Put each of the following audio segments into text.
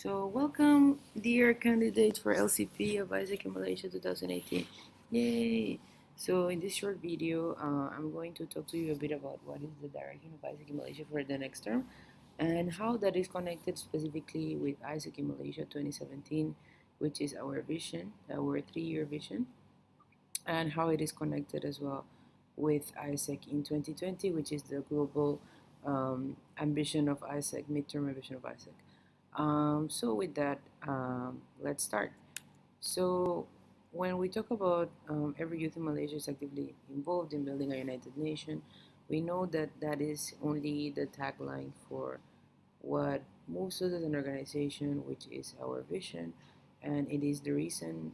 So welcome, dear candidates for LCP of Isaac in Malaysia 2018. Yay! So in this short video, I'm going to talk to you a bit about what is the direction of Isaac in Malaysia for the next term and how that is connected specifically with Isaac in Malaysia 2017, which is our vision, our 3-year vision, and how it is connected as well with Isaac in 2020, which is the global ambition of Isaac, midterm ambition of Isaac. So with that, let's start. So when we talk about every youth in Malaysia is actively involved in building a united nation, we know that that is only the tagline for what moves us as an organization, which is our vision, and it is the reason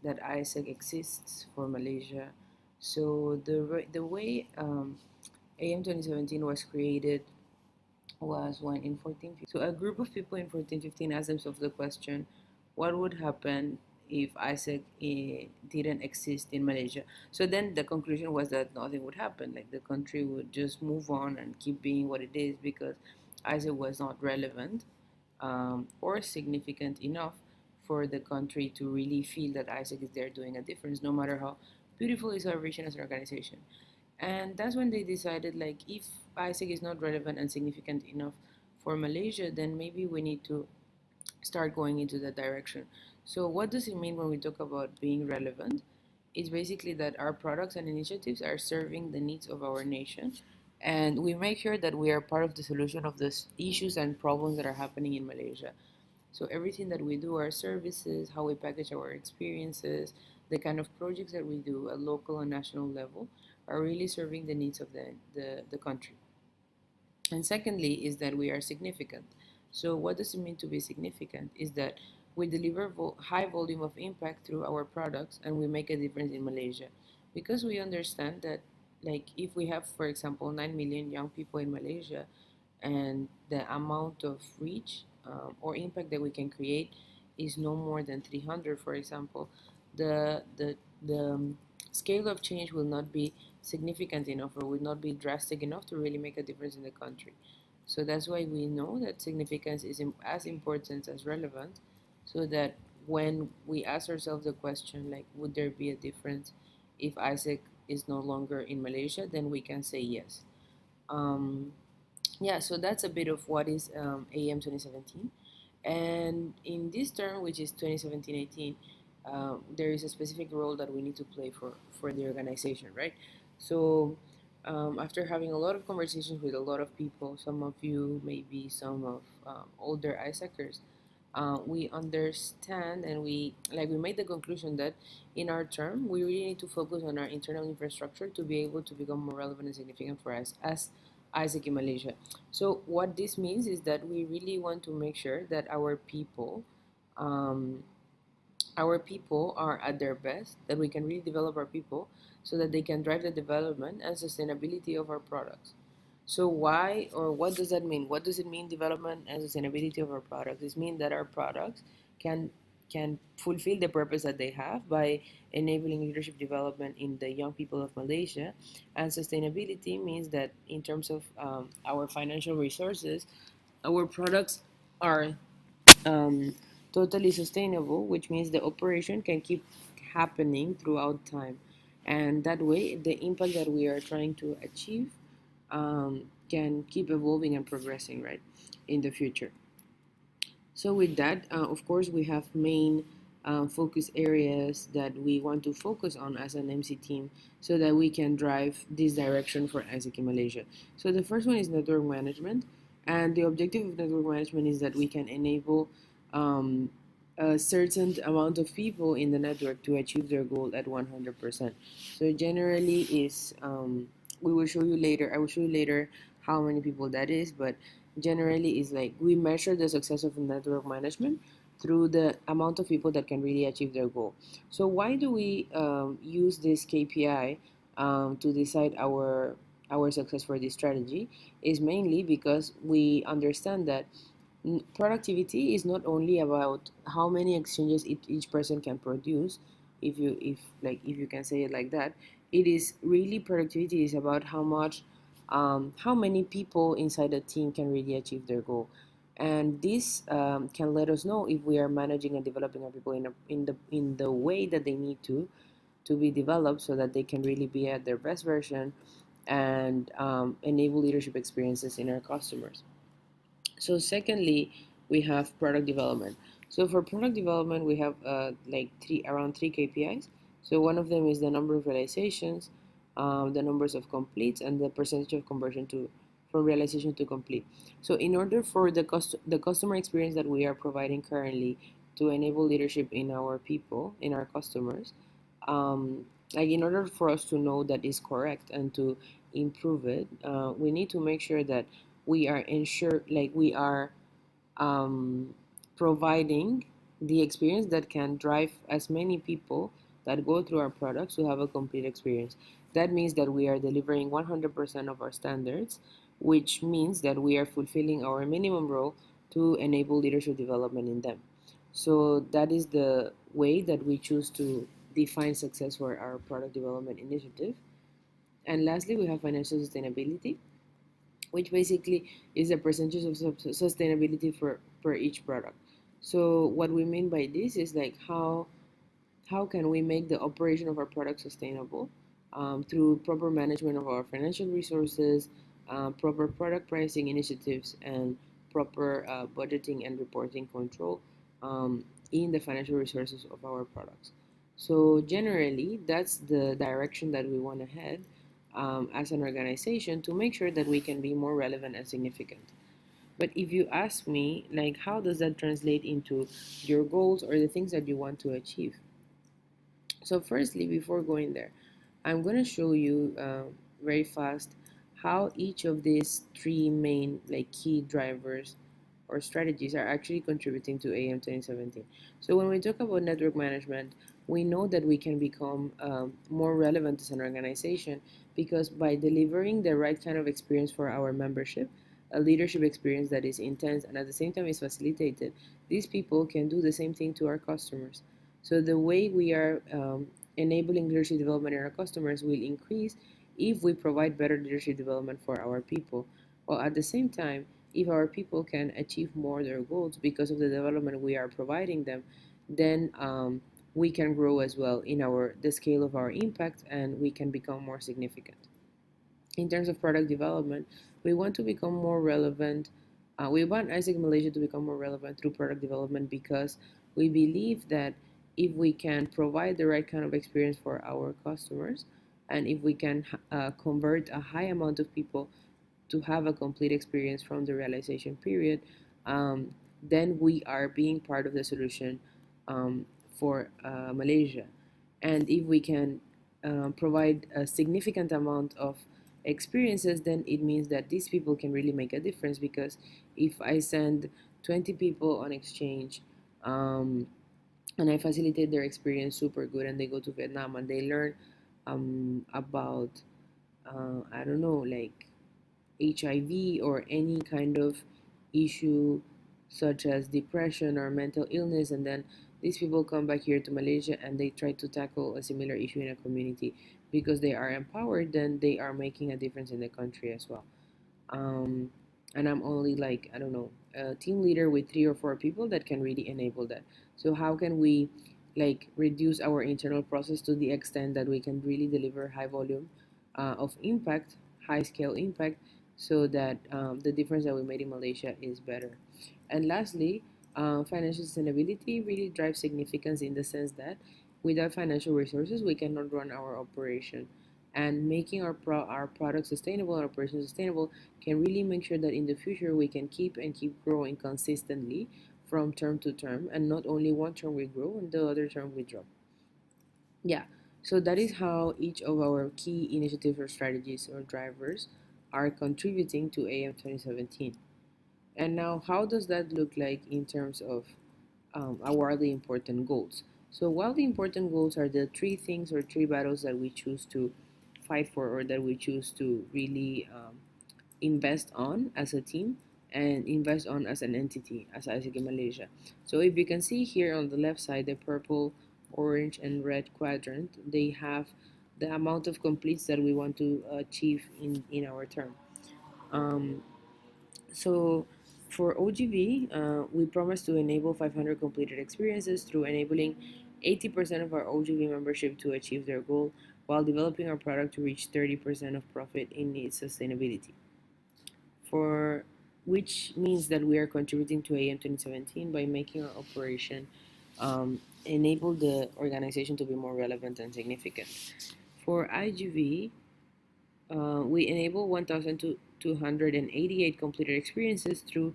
that ISEC exists for Malaysia. So the way AM 2017 was created was when in 1415. So a group of people in 1415 asked themselves the question, what would happen if ISEC didn't exist in Malaysia? So then the conclusion was that nothing would happen. Like the country would just move on and keep being what it is because ISEC was not relevant or significant enough for the country to really feel that ISEC is there doing a difference, no matter how beautiful is our vision as an organization. And that's when they decided, like, if ISEC is not relevant and significant enough for Malaysia, then maybe we need to start going into that direction. So what does it mean when we talk about being relevant? It's basically that our products and initiatives are serving the needs of our nation, and we make sure that we are part of the solution of the issues and problems that are happening in Malaysia. So everything that we do, our services, how we package our experiences, the kind of projects that we do at local and national level are really serving the needs of the country. And secondly is that we are significant. So what does it mean to be significant? Is that we deliver high volume of impact through our products and we make a difference in Malaysia. Because we understand that, like, if we have, for example, 9 million young people in Malaysia and the amount of reach or impact that we can create is no more than 300, for example, the scale of change will not be significant enough or will not be drastic enough to really make a difference in the country. So that's why we know that significance is as important as relevant, so that when we ask ourselves the question, like, would there be a difference if Isaac is no longer in Malaysia, then we can say yes. Yeah, so that's a bit of what is AM 2017. And in this term, which is 2017-18, there is a specific role that we need to play for the organization, right? So after having a lot of conversations with a lot of people, some of you, maybe some of older ISACers, we understand and we made the conclusion that in our term, we really need to focus on our internal infrastructure to be able to become more relevant and significant for us as Isaac in Malaysia. So what this means is that we really want to make sure that um, our people are at their best, that we can really develop our people so that they can drive the development and sustainability of our products. So why or what does that mean? What does it mean, development and sustainability of our products? It means that our products can can fulfill the purpose that they have by enabling leadership development in the young people of Malaysia. And sustainability means that in terms of our financial resources, our products are um, totally sustainable, which means the operation can keep happening throughout time. And that way, the impact that we are trying to achieve can keep evolving and progressing, right, in the future. So with that, of course, we have main focus areas that we want to focus on as an MC team so that we can drive this direction for ASIC in Malaysia. So the first one is network management. And the objective of network management is that we can enable a certain amount of people in the network to achieve their goal at 100%. So generally is, we will show you later, I will show you later how many people that is, but generally is like we measure the success of network management through the amount of people that can really achieve their goal. So why do we use this KPI to decide our success for this strategy? Is mainly because we understand that productivity is not only about how many exchanges each person can produce, if you can say it like that. It is really, productivity is about how many people inside a team can really achieve their goal. and this can let us know if we are managing and developing our people in the way that they need to be developed, so that they can really be at their best version and enable leadership experiences in our customers. So secondly, we have product development. So for product development, we have like around three KPIs. So one of them is the number of realizations, the numbers of completes, and the percentage of conversion to from realization to complete. So in order for the customer experience that we are providing currently to enable leadership in our people, in our customers, like in order for us to know that is correct and to improve it, we need to make sure that we are ensure like we are um, providing the experience that can drive as many people that go through our products to have a complete experience. That means that we are delivering 100% of our standards, which means that we are fulfilling our minimum role to enable leadership development in them. So that is the way that we choose to define success for our product development initiative. And lastly, we have financial sustainability, which basically is a percentage of sustainability for per each product. So what we mean by this is like how can we make the operation of our product sustainable through proper management of our financial resources, proper product pricing initiatives, and proper budgeting and reporting control in the financial resources of our products. So generally, that's the direction that we want to head as an organization to make sure that we can be more relevant and significant. But if you ask me, like, how does that translate into your goals or the things that you want to achieve? So firstly, before going there, I'm going to show you very fast how each of these three main like key drivers or strategies are actually contributing to AM 2017. So when we talk about network management, we know that we can become more relevant as an organization because by delivering the right kind of experience for our membership, a leadership experience that is intense and at the same time is facilitated, these people can do the same thing to our customers. So the way we are enabling leadership development in our customers will increase if we provide better leadership development for our people. While at the same time, if our people can achieve more their goals because of the development we are providing them, then we can grow as well in our the scale of our impact and we can become more significant. In terms of product development, we want to become more relevant. We want Isaac Malaysia to become more relevant through product development because we believe that if we can provide the right kind of experience for our customers and if we can convert a high amount of people to have a complete experience from the realization period, then we are being part of the solution for Malaysia. And if we can provide a significant amount of experiences, then it means that these people can really make a difference because if I send 20 people on exchange and I facilitate their experience super good and they go to Vietnam and they learn about, I don't know, like HIV or any kind of issue such as depression or mental illness, and then these people come back here to Malaysia and they try to tackle a similar issue in a community because they are empowered, then they are making a difference in the country as well. um, and I'm only like, I don't know, a team leader with 3 or 4 people that can really enable that. So how can we like reduce our internal process to the extent that we can really deliver high volume of impact, high scale impact, so that the difference that we made in Malaysia is better. And lastly, financial sustainability really drives significance in the sense that without financial resources, we cannot run our operation. And making our product sustainable and operation sustainable can really make sure that in the future we can keep growing consistently from term to term, and not only one term we grow and the other term we drop. Yeah, so that is how each of our key initiatives or strategies or drivers are contributing to AM 2017. And now, how does that look like in terms of our wildly important goals? So, wildly important goals are the three things or three battles that we choose to fight for or that we choose to really invest on as a team and invest on as an entity as Isaac in Malaysia. So if you can see here on the left side, the purple, orange, and red quadrant, they have the amount of completes that we want to achieve in our term. Um, so For OGV, we promise to enable 500 completed experiences through enabling 80% of our OGV membership to achieve their goal while developing our product to reach 30% of profit in its sustainability. For which means that we are contributing to AM 2017 by making our operation enable the organization to be more relevant and significant. For IGV, we enable 1,288 completed experiences through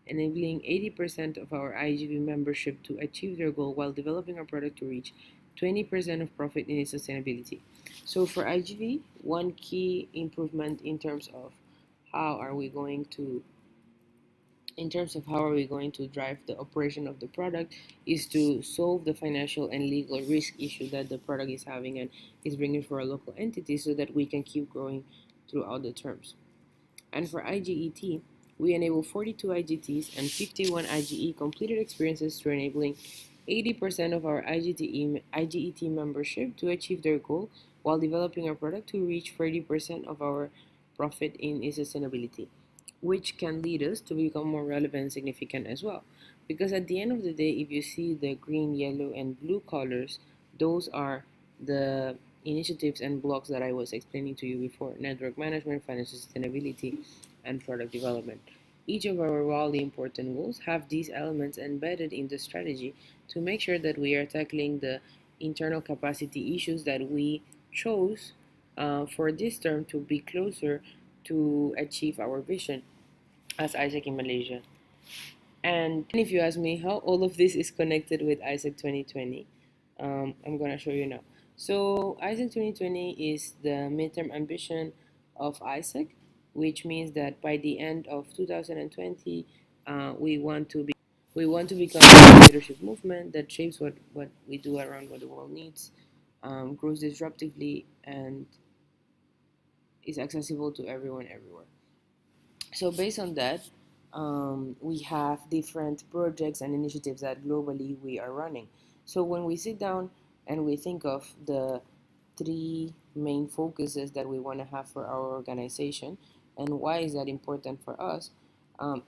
enabling 80% of our IGV membership to achieve their goal while developing our product to reach 20% of profit in its sustainability. So for IGV, one key improvement how are we going to in terms of how are we going to drive the operation of the product is to solve the financial and legal risk issue that the product is having and is bringing for a local entity so that we can keep growing throughout the terms. And for IGET, we enable 42 IGTs and 51 IGE completed experiences through enabling 80% of our IGET membership to achieve their goal while developing our product to reach 30% of our profit in its sustainability, which can lead us to become more relevant and significant as well. Because at the end of the day, if you see the green, yellow, and blue colors, those are the initiatives and blocks that I was explaining to you before: network management, financial sustainability, and product development. Each of our really important goals have these elements embedded in the strategy to make sure that we are tackling the internal capacity issues that we chose for this term to be closer to achieve our vision as Isaac in Malaysia. And if you ask me how all of this is connected with Isaac 2020, I'm going to show you now. So Isaac 2020 is the midterm ambition of Isaac, which means that by the end of 2020, we want to become a leadership movement that shapes what we do around what the world needs, grows disruptively, and is accessible to everyone everywhere. So based on that, we have different projects and initiatives that globally we are running. So when we sit down and we think of the three main focuses that we want to have for our organization and why is that important for us,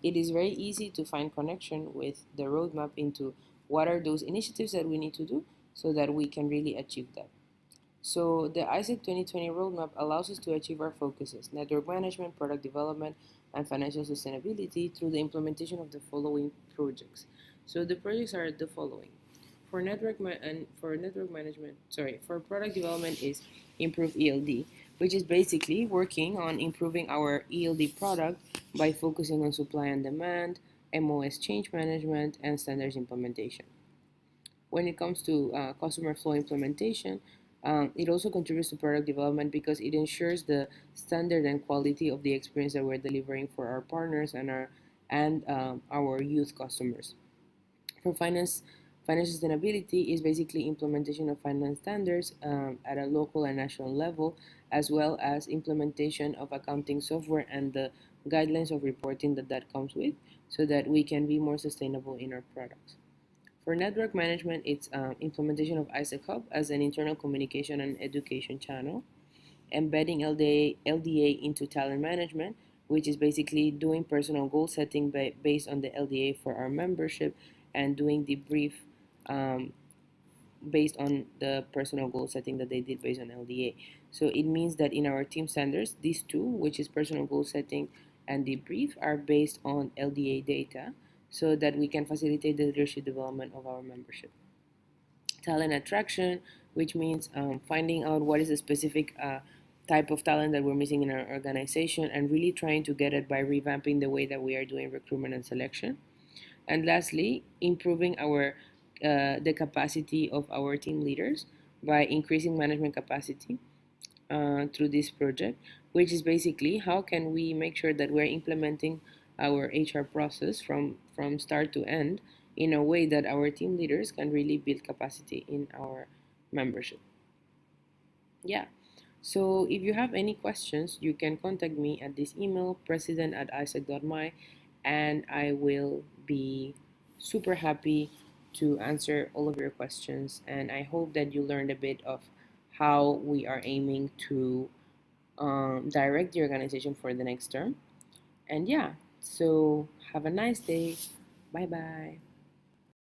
it is very easy to find connection with the roadmap into what are those initiatives that we need to do so that we can really achieve that. So the ISEC 2020 roadmap allows us to achieve our focuses: network management, product development, and financial sustainability through the implementation of the following projects. So the projects are the following. For for product development is improve ELD, which is basically working on improving our ELD product by focusing on supply and demand, MOS change management, and standards implementation. When it comes to customer flow implementation, it also contributes to product development because it ensures the standard and quality of the experience that we're delivering for our partners and our youth customers. For financial sustainability is basically implementation of finance standards at a local and national level, as well as implementation of accounting software and the guidelines of reporting that comes with, so that we can be more sustainable in our products. For network management, it's implementation of ISEC Hub as an internal communication and education channel, embedding LDA into talent management, which is basically doing personal goal setting based on the LDA for our membership and doing the brief based on the personal goal setting that they did based on LDA. So it means that in our team standards, these two, which is personal goal setting and debrief, are based on LDA data so that we can facilitate the leadership development of our membership. Talent attraction, which means finding out what is a specific type of talent that we're missing in our organization and really trying to get it by revamping the way that we are doing recruitment and selection. And lastly, improving the capacity of our team leaders by increasing management capacity through this project, which is basically how can we make sure that we're implementing our HR process from start to end in a way that our team leaders can really build capacity in our membership. Yeah. So if you have any questions, you can contact me at this email, president@isaac.my, and I will be super happy to answer all of your questions. And I hope that you learned a bit of how we are aiming to direct the organization for the next term. And yeah, So have a nice day. Bye bye.